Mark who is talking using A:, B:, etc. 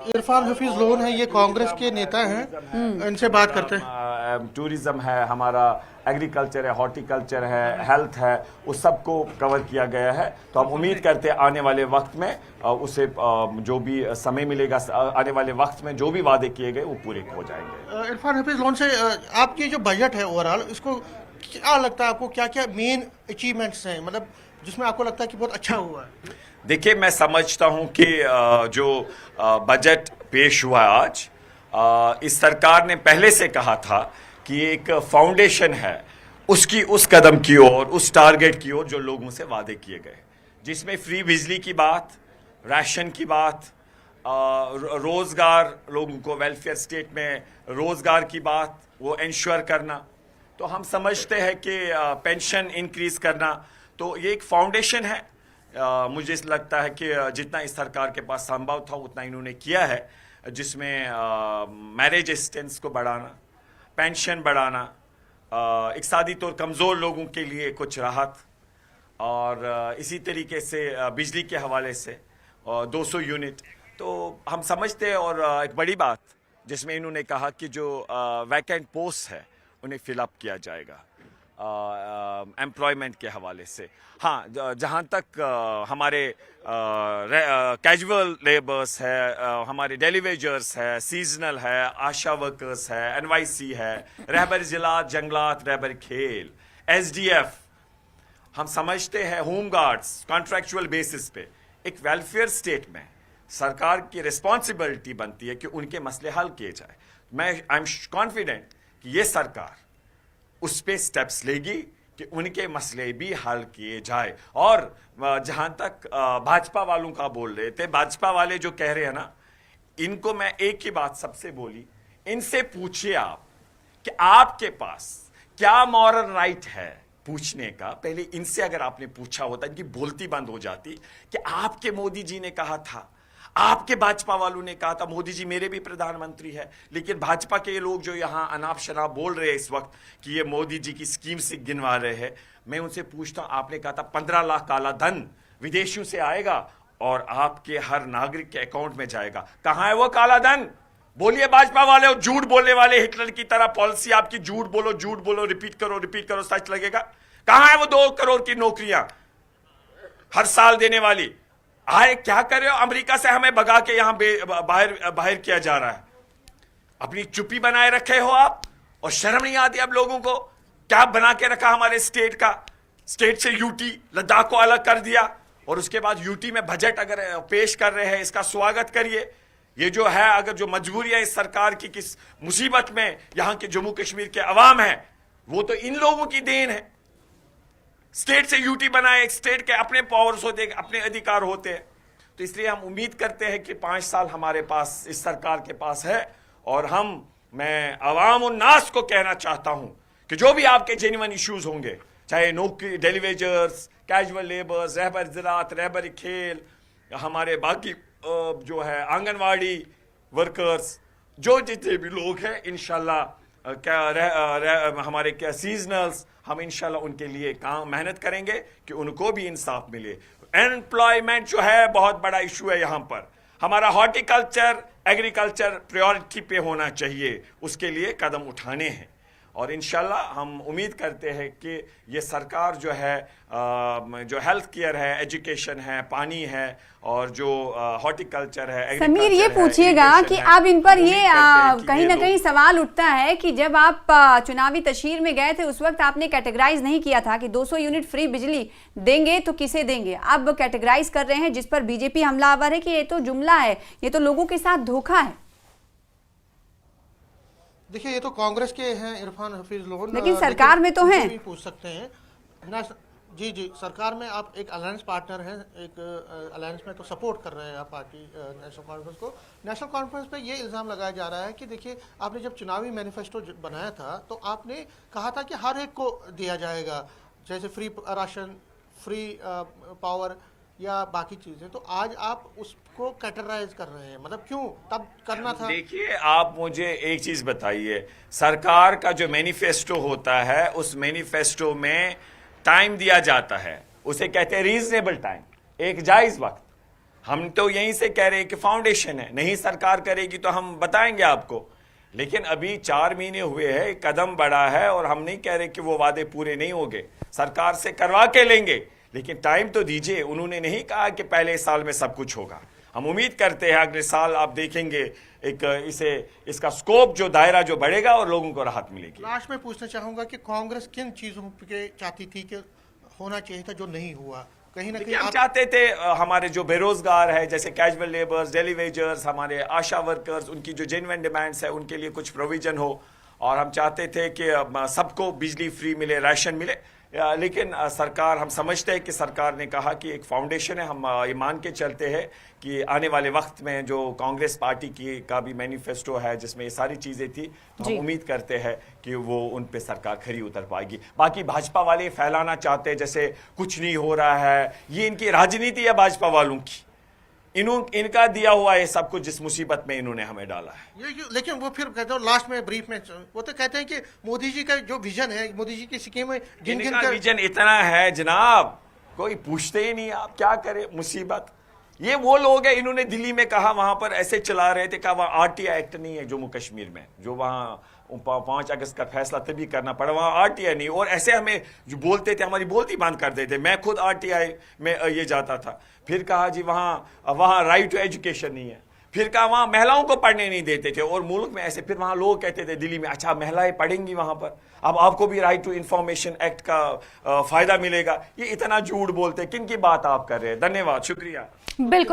A: Irfan Hafeez loan है, ये कांग्रेस के नेता हैं, इनसे बात करते हैं।
B: टूरिज्म है हमारा, एग्रीकल्चर है, हॉर्टिकल्चर है, हेल्थ है, उस सब को कवर किया गया है। तो हम उम्मीद करते हैं आने वाले वक्त में उसे जो भी समय मिलेगा, आने वाले वक्त में जो भी वादे किए गए वो पूरे हो जाएंगे।
A: इरफान हफीज लोन से आपकी जो बजट है ओवरऑल, इसको क्या लगता है आपको, क्या क्या मेन अचीवमेंट्स हैं, मतलब जिसमें आपको लगता है कि बहुत अच्छा हुआ है?
B: देखिए, मैं समझता हूं कि जो बजट पेश हुआ आज, इस सरकार ने पहले से कहा था कि एक फाउंडेशन है उसकी, उस कदम की ओर, उस टारगेट की ओर जो लोगों से वादे किए गए, जिसमें फ्री बिजली की बात, राशन की बात, रोजगार, लोगों को वेलफेयर स्टेट में रोजगार की बात, वो इंश्योर करना। तो हम समझते हैं कि पेंशन इंक्रीज करना, तो ये एक फाउंडेशन है। मुझे लगता है कि जितना इस सरकार के पास संभव था उतना इन्होंने किया है, जिसमें मैरिज असिस्टेंस को बढ़ाना, पेंशन बढ़ाना, इक़्तिसादी तौर कमज़ोर लोगों के लिए कुछ राहत, और इसी तरीके से बिजली के हवाले से 200 यूनिट। तो हम समझते हैं, और एक बड़ी बात जिसमें इन्होंने कहा कि जो वैकेंट पोस्ट है उन्हें फिलअप किया जाएगा एम्प्लॉयमेंट के हवाले से। हाँ, जहाँ तक हमारे कैजुअल लेबर्स है, हमारे डेली वेजर्स है, सीजनल है, आशा वर्कर्स है, एनवाईसी है, रहबर जिला जंगलात, रहबर खेल, एसडीएफ, हम समझते हैं होम गार्ड्स, कॉन्ट्रैक्चुअल बेसिस पे एक वेलफेयर स्टेट में सरकार की रिस्पॉन्सिबिलिटी बनती है कि उनके मसले हल किए जाए। मैं आई एम कॉन्फिडेंट कि ये सरकार उस पे स्टेप्स लेगी कि उनके मसले भी हल किए जाए। और जहां तक भाजपा वालों का बोल रहे थे, भाजपा वाले जो कह रहे हैं ना, इनको मैं एक ही बात सबसे बोली, इनसे पूछिए आप कि आपके पास क्या मॉरल राइट है पूछने का। पहले इनसे अगर आपने पूछा होता, इनकी बोलती बंद हो जाती कि आपके मोदी जी ने कहा था, आपके भाजपा वालों ने कहा था। मोदी जी मेरे भी प्रधानमंत्री है, लेकिन भाजपा के ये लोग जो यहां अनाप शनाप बोल रहे हैं इस वक्त कि ये मोदी जी की स्कीम से गिनवा रहे हैं, मैं उनसे पूछता हूं, आपने कहा था 15 लाख काला धन विदेशियों से आएगा और आपके हर नागरिक के अकाउंट में जाएगा। कहां है वो काला धन? बोलिए भाजपा वाले, और झूठ बोलने वाले, हिटलर की तरह पॉलिसी आपकी, झूठ बोलो, रिपीट करो, सच लगेगा। कहां है वो 2 करोड़ की नौकरियां हर साल देने वाली? आए क्या कर रहे हो? अमेरिका से हमें भगा के यहां बाहर किया जा रहा है। अपनी चुप्पी बनाए रखे हो आप, और शर्म नहीं आती अब लोगों को? क्या बना के रखा हमारे स्टेट का? स्टेट से यूटी, लद्दाख को अलग कर दिया, और उसके बाद यूटी में बजट अगर पेश कर रहे हैं, इसका स्वागत करिए। ये जो है, अगर जो मजबूरी है इस सरकार की, किस मुसीबत में यहां के जम्मू कश्मीर के अवाम है, वो तो इन लोगों की देन है। स्टेट से यूटी बनाए, स्टेट के अपने पावर्स होते हैं, अपने अधिकार होते हैं। तो इसलिए हम उम्मीद करते हैं कि 5 साल हमारे पास, इस सरकार के पास है, और मैं अवाम और नास को कहना चाहता हूं कि जो भी आपके जेन्युइन इश्यूज होंगे, चाहे नौकरी, डेली वेजर्स, कैजुअल लेबर्स, रहबर ज़राअत, रहबर खेल, हमारे बाकी जो है आंगनवाड़ी वर्कर्स, जो जितने भी लोग हैं, इंशाल्लाह हमारे क्या सीजनल्स, हम इंशाल्लाह उनके लिए मेहनत करेंगे कि उनको भी इंसाफ मिले। एम्प्लॉयमेंट जो है बहुत बड़ा इशू है यहाँ पर। हमारा हॉर्टिकल्चर, एग्रीकल्चर प्रायोरिटी पे होना चाहिए, उसके लिए कदम उठाने हैं, और इंशाल्लाह हम उम्मीद करते हैं कि ये सरकार जो है, जो हेल्थ केयर है, एजुकेशन है, पानी है, और जो हॉर्टिकल्चर है,
C: समीर, ये पूछिएगा कि अब इन पर ये कहीं ना कहीं सवाल उठता है कि जब आप चुनावी तशहीर में गए थे उस वक्त आपने कैटेगराइज नहीं किया था कि 200 यूनिट फ्री बिजली देंगे तो किसे देंगे। अब कैटेगराइज कर रहे हैं, जिस पर बीजेपी हमलावर है कि ये तो जुमला है, ये तो लोगों के साथ धोखा है।
A: देखिए, ये तो कांग्रेस के हैं इरफान हफीज लोन,
C: लेकिन सरकार में तो हैं।
A: भी पूछ सकते हैं जी, सरकार में आप एक अलायंस पार्टनर हैं, एक अलायंस में तो सपोर्ट कर रहे हैं आप पार्टी नेशनल कॉन्फ्रेंस को। नेशनल कॉन्फ्रेंस पे ये इल्ज़ाम लगाया जा रहा है कि देखिए, आपने जब चुनावी मैनिफेस्टो बनाया था तो आपने कहा था कि हर एक को दिया जाएगा, जैसे फ्री राशन, फ्री पावर या बाकी चीजें, तो आज आप उसको कैटेगराइज कर रहे हैं, मतलब क्यों तब करना था?
B: देखिए, आप मुझे एक चीज बताइए, सरकार का जो मैनिफेस्टो होता है, उस मैनिफेस्टो में टाइम दिया जाता है, उसे कहते हैं रीजनेबल टाइम, एक जायज वक्त। हम तो यहीं से कह रहे हैं कि फाउंडेशन है, नहीं सरकार करेगी तो हम बताएंगे आपको। लेकिन अभी 4 महीने हुए हैं, एक कदम बढ़ा है और हम नहीं कह रहे कि वो वादे पूरे नहीं होंगे, सरकार से करवा के लेंगे, लेकिन टाइम तो दीजिए। उन्होंने नहीं कहा कि पहले साल में सब कुछ होगा। हम उम्मीद करते हैं अगले साल आप देखेंगे एक इसका स्कोप जो दायरा जो बढ़ेगा और लोगों को राहत मिलेगी।
A: लास्ट में पूछना चाहूंगा कि कांग्रेस किन चीजों पे चाहती थी कि होना चाहिए था जो नहीं हुआ? कहीं ना कहीं
B: हम
A: आप
B: चाहते थे हमारे जो बेरोजगार है, जैसे कैजुअल लेबर्स, डेली वेजर्स, हमारे आशा वर्कर्स, उनकी जो जेन्युइन डिमांड्स है उनके लिए कुछ प्रोविजन हो। और हम चाहते थे कि सबको बिजली फ्री मिले, राशन मिले। लेकिन सरकार, हम समझते हैं कि सरकार ने कहा कि एक फाउंडेशन है, हम ये मान के चलते हैं कि आने वाले वक्त में जो कांग्रेस पार्टी की का भी मैनिफेस्टो है जिसमें ये सारी चीज़ें थी, तो हम उम्मीद करते हैं कि वो उन पे सरकार खरी उतर पाएगी। बाकी भाजपा वाले फैलाना चाहते हैं जैसे कुछ नहीं हो रहा है, ये इनकी राजनीति है भाजपा वालों की। इनका दिया हुआ है सब कुछ, जिस मुसीबत में इन्होंने हमें डाला है।
A: लेकिन वो फिर कहते हो लास्ट में ब्रीफ में वो तो कहते हैं कि मोदी जी का जो विजन है, मोदी जी की स्कीम है, जिन जिन
B: इनका विजन इतना है जनाब, कोई पूछते ही नहीं, आप क्या करें मुसीबत। ये वो लोग हैं, इन्होंने दिल्ली में कहा, वहां पर ऐसे चला रहे थे, कहा वहां आरटीआई एक्ट नहीं है जम्मू कश्मीर में, जो वहां 5 अगस्त का फैसला तभी करना पड़ा, वहां आरटीआई नहीं। और ऐसे हमें जो बोलते थे, हमारी बोलती बंद कर देते। मैं खुद आरटीआई में ये जाता था। फिर कहा जी वहां राइट टू एजुकेशन नहीं है। फिर कहा वहां महिलाओं को पढ़ने नहीं देते थे, और मुल्क में ऐसे। फिर वहां लोग कहते थे दिल्ली में, अच्छा महिलाएं पढ़ेंगी वहां पर, अब आपको भी राइट टू इंफॉर्मेशन एक्ट का फायदा मिलेगा। ये इतना झूठ बोलते, किन की बात आप कर रहे हैं? धन्यवाद, शुक्रिया।
C: बिल्कुल।